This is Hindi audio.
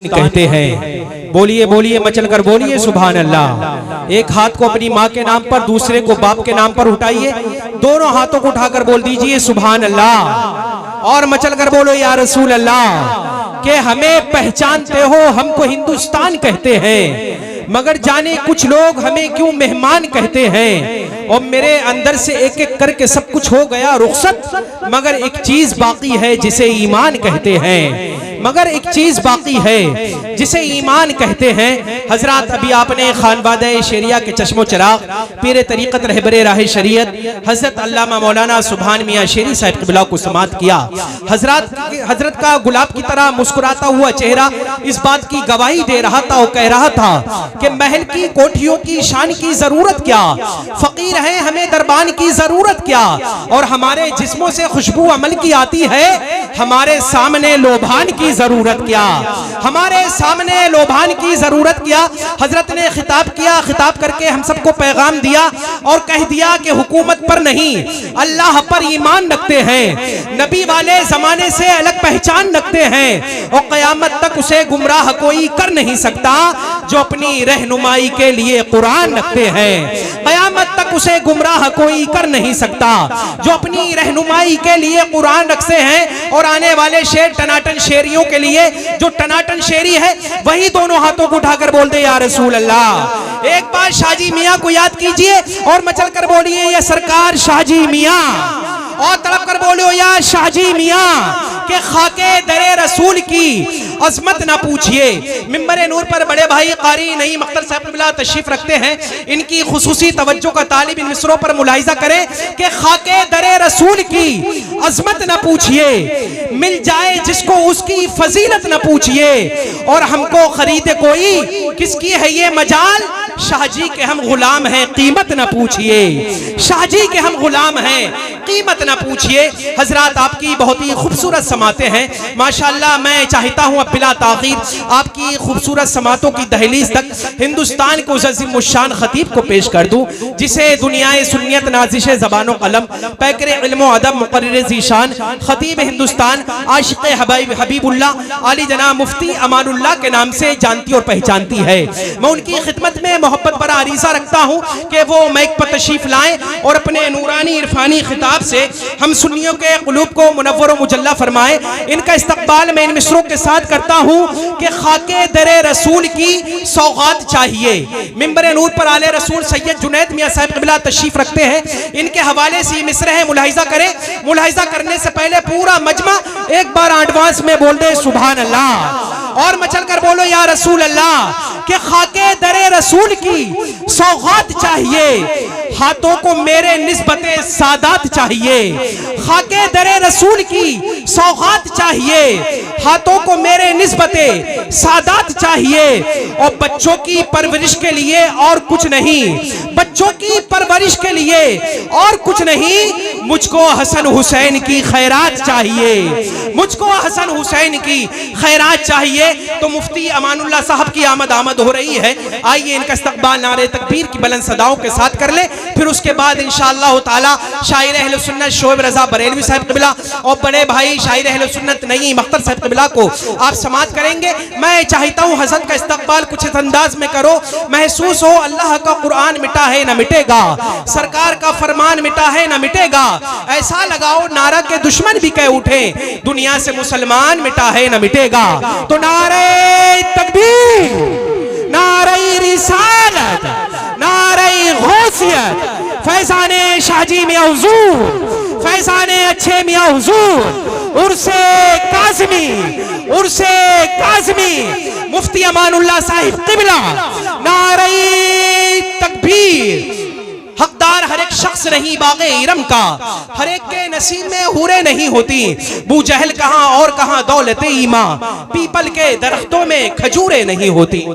कहते हैं। बोलिए बोलिए मचल कर बोलिए सुभान अल्लाह। एक हाथ को अपनी माँ के नाम पर, दूसरे को बाप के नाम पर उठाइए, दोनों हाथों को उठाकर बोल दीजिए सुभान अल्लाह। और मचल कर बोलो या रसूल अल्लाह। कि हमें पहचानते हो, हमको हिंदुस्तान कहते हैं, मगर जाने कुछ लोग हमें क्यों मेहमान कहते हैं। और मेरे अंदर से एक एक करके सब कुछ हो गया रुखसत, मगर एक चीज बाकी है जिसे ईमान कहते हैं। मगर एक चीज बाकी है जिसे ईमान कहते हैं। हजरत अभी आपने खानबाद शेरिया के चश्मो चिराग पीर तरीक़त रहबरे राह शरीयत हजरत अल्लामा मौलाना सुभान मियाँ शेरी साहब क़िबला को समात किया। हजरत का गुलाब की तरह मुस्कुराता हुआ चेहरा इस बात की गवाही दे रहा था और कह रहा था कि महल की कोठियों की शान की जरूरत क्या, फकीर है हमें दरबान की जरूरत क्या, और हमारे जिस्मों से खुशबू अमल की आती है, हमारे सामने लोभान की जरूरत क्या, हमारे सामने लोभान की जरूरत क्या। हजरत ने खिताब किया, खिताब करके हम सबको पैगाम दिया और कह दिया कि हुकूमत पर नहीं अल्लाह पर ईमान रखते हैं, नबी वाले जमाने से अलग पहचान रखते हैं, और क़यामत तक उसे गुमराह कोई कर नहीं सकता जो अपनी रहनुमाई के लिए कुरान रखते हैं। क़यामत तक उसे गुमराह कोई कर नहीं सकता जो अपनी रहनुमाई के लिए कुरान रखते हैं। और आने वाले शेर टनाटन शेरियों के लिए जो टनाटन शेरी है वही दोनों हाथों को उठाकर बोल दे या रसूल अल्लाह। एक बार शाहजी मियाँ को याद कीजिए और मचल कर बोलिए या सरकार शाहजी मियाँ, और तड़प कर बोलो या शाहजी मियाँ। के खाके दरे रसूल की अजमत ना पूछिए। मिंबर नूर पर बड़े भाई कारी नईम अख्तर साहब क़िबला तशरीफ रखते हैं, इनकी खुसूसी तवज्जो का तालिब इन मिसरों पर मुलाहिजा करें कि खाके दरे रसूल की अजमत ना पूछिए, मिल जाए जिसको उसकी फजीलत ना पूछिए, और हमको खरीदे कोई किसकी है ये मजाल, शाहजी के हम गुलाम हैं कीमत ना पूछिए, शाहजी के हम गुलाम हैं कीमत ना पूछिए। हजरत आपकी बहुत ही खूबसूरत समाते हैं माशाअल्लाह। मैं चाहता हूँ अब बिला ताखीर आपकी खूबसूरत समातों की दहलीज तक हिंदुस्तान को अज़ीम शान खतीब को पेश कर दूँ, जिसे दुनियाए सुन्नियत नाज़िश ज़बानो कलम पैकर इल्म अदब मुक़र्रिर ज़ीशान खतीब हिंदुस्तान आशिक़ हबीबुल्लाह आली जनाब मुफ्ती अमानुल्लाह के नाम से जानती और पहचानती है। मैं उनकी खिदमत में मोहब्बत बड़ा अरीज़ा रखता हूँ कि वो माइक पर तशरीफ लाएं और अपने नूरानी इरफानी खिताब से हम सुन्नियों के क़ुलूब को मुनव्वर व मुजल्ला फरमाएं। इनका इस्तकबाल मैं इन मिसरों के साथ करता हूँ कि खाके दरे रसूल की सौगात चाहिए। मिंबर नूर पर आले रसूल सैयद जुनैद मियाँ साहब क़िबला तशरीफ रखते हैं, इनके हवाले से मिसरे हैं, मुलाहिजा करें। मुलाहिजा करने से पहले पूरा मजमा एक बार एडवांस में बोल दे सुभान अल्लाह, और मचल कर बोलो या रसूल अल्लाह। कि खाके दरे रसूल की सौगात चाहिए, हाथों को मेरे निस्बते सादात चाहिए। खाके दरे रसूल की सौगात चाहिए, हाथों को मेरे निस्बते सादात चाहिए, और बच्चों की परवरिश के लिए और कुछ नहीं, बच्चों की परवरिश के लिए और कुछ नहीं, मुझको हसन हुसैन की खैरात चाहिए, मुझको हसन हुसैन की खैरात चाहिए। तो मुफ्ती अमानुल्लाह साहब की आमद हो रही है, आइए इनका इस्तकबाल नारे तकबीर की बुलंद सदाओं के साथ कर ले। फिर उसके बाद इंशाअल्लाह ताला शायर अहले सुन्नत शोएब रजा बरेलवी साहब क़िबला और बड़े भाई शायर अहले सुन्नत नईम अख्तर साहब क़िबला को आप समात करेंगे। मैं चाहता हूँ हज़रत का इस्तकबाल कुछ इस अंदाज में करो, महसूस हो अल्लाह का कुरान मिटा है ना मिटेगा, सरकार का फरमान मिटा है ना मिटेगा, ऐसा लगाओ नारा के दुश्मन भी कह उठे दुनिया से मुसलमान मिटा है ना मिटेगा। तो नारे तकबीर, नारे रिसालत, नारे गौसियत, फैज़ाने शाहजी मियाँ हुजूर, फैज़ाने अच्छे मियाँ हुजूर, उर्से काज़मी, उर्से काज़मी मुफ्ती अमानुल्लाह साहिब क़िबला, नारे तकबीर। हकदार हर एक शख्स नहीं बागे इरम का, हर एक के नसीब में हूरें नहीं होती, बूजहल कहाँ और कहाँ दौलते ईमा, पीपल के दरख्तों में खजूरें नहीं होती।